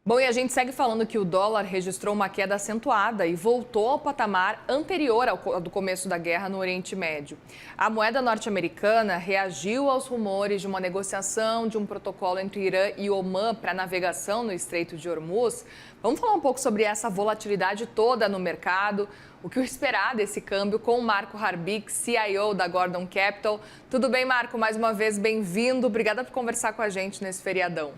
Bom, e a gente segue falando que o dólar registrou uma queda acentuada e voltou ao patamar anterior ao do começo da guerra no Oriente Médio. A moeda norte-americana reagiu aos rumores de uma negociação de um protocolo entre Irã e Omã para navegação no Estreito de Hormuz. Vamos falar um pouco sobre essa volatilidade toda no mercado, o que esperar desse câmbio com o Marco Harbig, CIO da Gordon Capital. Tudo bem, Marco? Mais uma vez, bem-vindo. Obrigada por conversar com a gente nesse feriadão.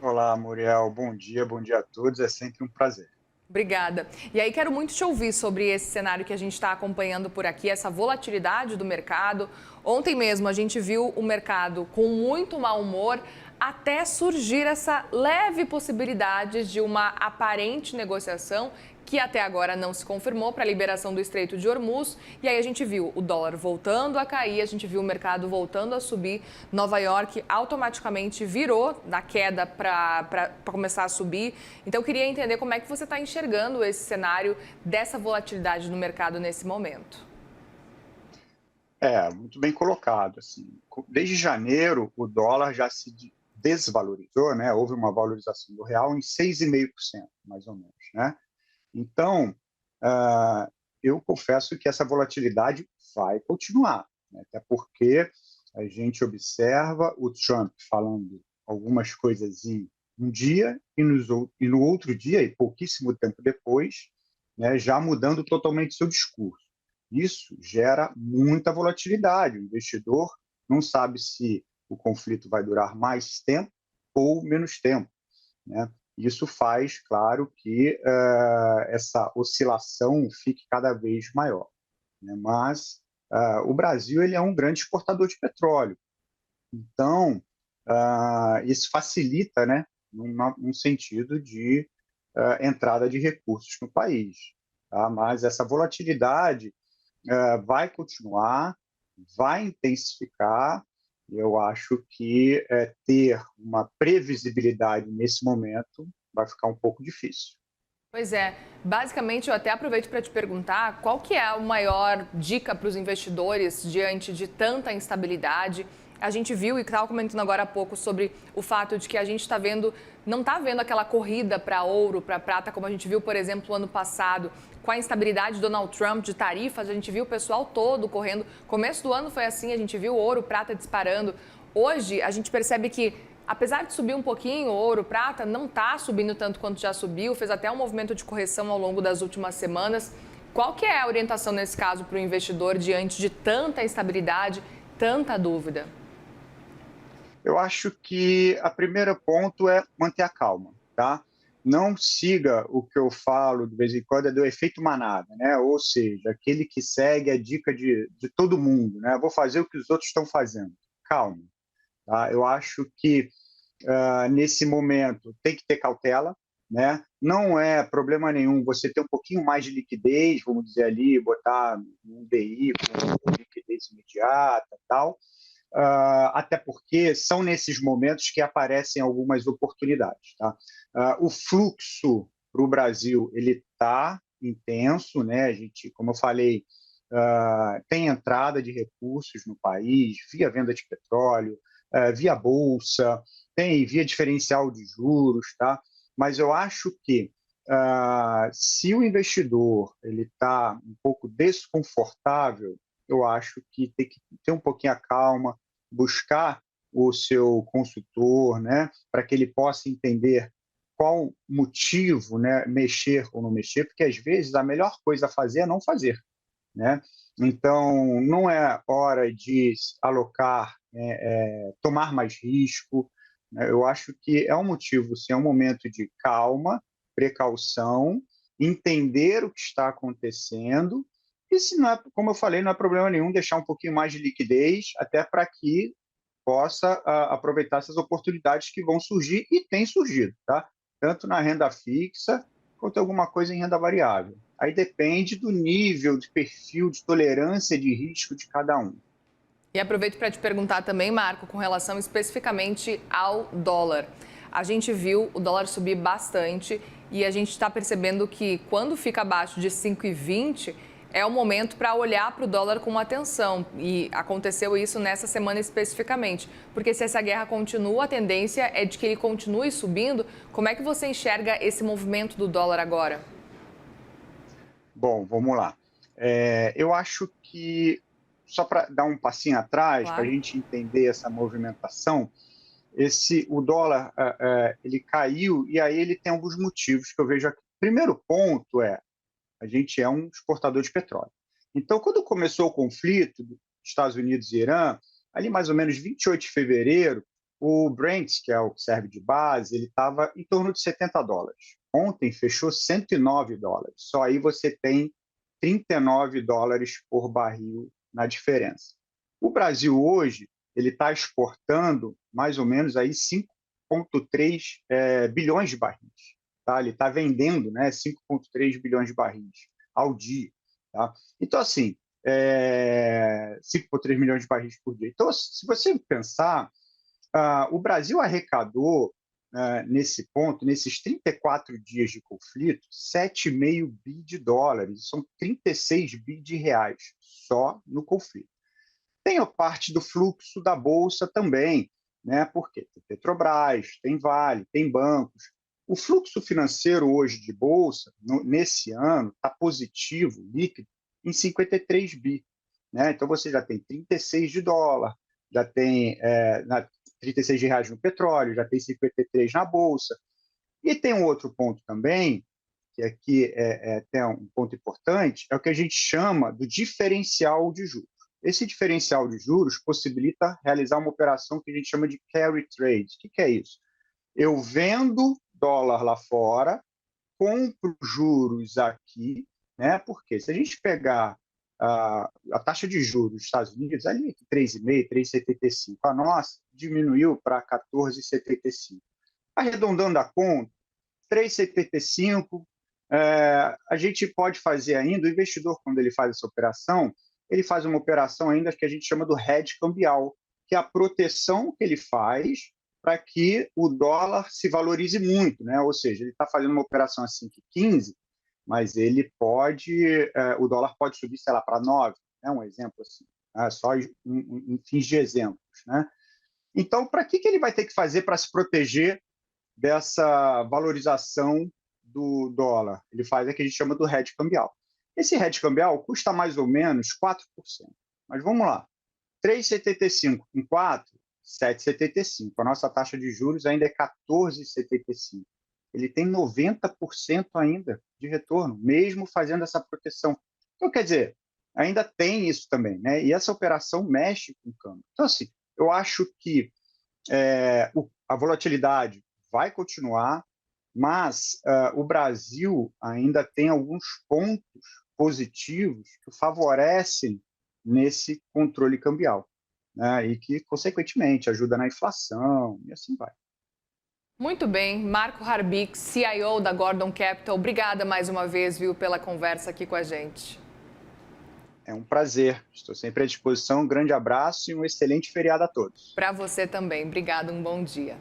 Olá, Muriel. Bom dia a todos. É sempre um prazer. Obrigada. E aí quero muito te ouvir sobre esse cenário que a gente está acompanhando por aqui, essa volatilidade do mercado. Ontem mesmo a gente viu o mercado com muito mau humor até surgir essa leve possibilidade de uma aparente negociação que até agora não se confirmou para a liberação do Estreito de Hormuz. E aí a gente viu o dólar voltando a cair, a gente viu o mercado voltando a subir. Nova York automaticamente virou da queda para começar a subir. Então eu queria entender como é que você está enxergando esse cenário dessa volatilidade no mercado nesse momento. Muito bem colocado. Assim, desde janeiro, o dólar já se desvalorizou, né? Houve uma valorização do real em 6,5%, mais ou menos, né? Então, eu confesso que essa volatilidade vai continuar, né? Até porque a gente observa o Trump falando algumas coisas em um dia e no outro dia, e pouquíssimo tempo depois, né, já mudando totalmente seu discurso. Isso gera muita volatilidade. O investidor não sabe se o conflito vai durar mais tempo ou menos tempo, né? Isso faz, claro, que essa oscilação fique cada vez maior, né? Mas o Brasil ele é um grande exportador de petróleo. Então, isso facilita, né, num sentido de entrada de recursos no país. Tá? Mas essa volatilidade vai continuar, vai intensificar. Eu acho que ter uma previsibilidade nesse momento vai ficar um pouco difícil. Pois é, basicamente eu até aproveito para te perguntar qual que é a maior dica para os investidores diante de tanta instabilidade. A gente viu e estava comentando agora há pouco sobre o fato de que a gente está vendo, não está vendo aquela corrida para ouro, para prata, como a gente viu, por exemplo, ano passado, com a instabilidade de Donald Trump, de tarifas, a gente viu o pessoal todo correndo. Começo do ano foi assim, a gente viu ouro, prata disparando. Hoje a gente percebe que apesar de subir um pouquinho, o ouro, prata, não está subindo tanto quanto já subiu, fez até um movimento de correção ao longo das últimas semanas. Qual que é a orientação nesse caso para o investidor diante de tanta instabilidade, tanta dúvida? Eu acho que o primeiro ponto é manter a calma, tá? Não siga o que eu falo de vez em quando, é do efeito manada, né? Ou seja, aquele que segue a dica de todo mundo, né? Vou fazer o que os outros estão fazendo. Calma, tá? Eu acho que nesse momento tem que ter cautela, né? Não é problema nenhum você ter um pouquinho mais de liquidez, vamos dizer ali, botar um DI com liquidez imediata e tal, até porque são nesses momentos que aparecem algumas oportunidades. Tá? O fluxo para o Brasil ele está intenso, né? A gente, como eu falei, tem entrada de recursos no país via venda de petróleo, via bolsa, tem via diferencial de juros, tá? Mas eu acho que se o investidor ele está um pouco desconfortável, eu acho que tem que ter um pouquinho a calma, buscar o seu consultor, né, para que ele possa entender qual motivo, né, mexer ou não mexer, porque às vezes a melhor coisa a fazer é não fazer, né? Então, não é hora de alocar, tomar mais risco, né? Eu acho que é um motivo, sim, é um momento de calma, precaução, entender o que está acontecendo, e se não é, como eu falei, não é problema nenhum deixar um pouquinho mais de liquidez, até para que possa aproveitar essas oportunidades que vão surgir e têm surgido, tá? Tanto na renda fixa quanto alguma coisa em renda variável. Aí depende do nível, de perfil, de tolerância de risco de cada um. E aproveito para te perguntar também, Marco, com relação especificamente ao dólar. A gente viu o dólar subir bastante e a gente está percebendo que quando fica abaixo de 5,20, é o momento para olhar para o dólar com atenção. E aconteceu isso nessa semana especificamente. Porque se essa guerra continua, a tendência é de que ele continue subindo. Como é que você enxerga esse movimento do dólar agora? Bom, vamos lá. Eu acho que, só para dar um passinho atrás, para a Claro. gente entender essa movimentação, o dólar ele caiu e aí ele tem alguns motivos que eu vejo aqui. Primeiro ponto a gente é um exportador de petróleo. Então, quando começou o conflito dos Estados Unidos e Irã, ali mais ou menos 28 de fevereiro, o Brent, que é o que serve de base, ele estava em torno de $70. Ontem fechou $109. Só aí você tem $39 por barril na diferença. O Brasil hoje ele está exportando mais ou menos aí 5,3 bilhões de barris. Tá? Ele está vendendo, né, 5,3 bilhões de barris ao dia. Tá? Então, assim, 5,3 milhões de barris por dia. Então, se você pensar, o Brasil arrecadou, nesse ponto, nesses 34 dias de conflito, 7,5 bi de dólares, são 36 bi de reais, só no conflito. Tem a parte do fluxo da Bolsa também, né? Porque tem Petrobras, tem Vale, tem bancos. O fluxo financeiro hoje de Bolsa, nesse ano, está positivo, líquido, em 53 bi. Né? Então, você já tem 36 de dólar, já tem 36 de reais no petróleo, já tem 53 na Bolsa. E tem um outro ponto também, que aqui tem um ponto importante, é o que a gente chama do diferencial de juros. Esse diferencial de juros possibilita realizar uma operação que a gente chama de carry trade. O que é isso? Eu vendo dólar lá fora, compro juros aqui, né? Porque se a gente pegar a taxa de juros dos Estados Unidos, ali 3,5, 3,75, a nossa diminuiu para 14,75. Arredondando a conta, 3,75, a gente pode fazer ainda, o investidor, quando ele faz essa operação, ele faz uma operação ainda que a gente chama do hedge cambial, que é a proteção que ele faz para que o dólar se valorize muito, né? Ou seja, ele está fazendo uma operação a 5,15, mas ele pode, o dólar pode subir, sei lá, para 9, né? Um exemplo assim, só em fins de exemplos, né? Então, para que ele vai ter que fazer para se proteger dessa valorização do dólar? Ele faz o que a gente chama do hedge cambial. Esse hedge cambial custa mais ou menos 4%. Mas vamos lá. 3,75 em 4, 7,75. A nossa taxa de juros ainda é 14,75. Ele tem 90% ainda de retorno, mesmo fazendo essa proteção. Então, quer dizer, ainda tem isso também, né? E essa operação mexe com o câmbio. Então, assim, eu acho que a volatilidade vai continuar, mas o Brasil ainda tem alguns pontos positivos que favorecem nesse controle cambial, né? E que, consequentemente, ajuda na inflação e assim vai. Muito bem, Marco Harbix, CIO da Gordon Capital, obrigada mais uma vez, viu, pela conversa aqui com a gente. É um prazer, estou sempre à disposição. Um grande abraço e um excelente feriado a todos. Para você também, obrigada, um bom dia.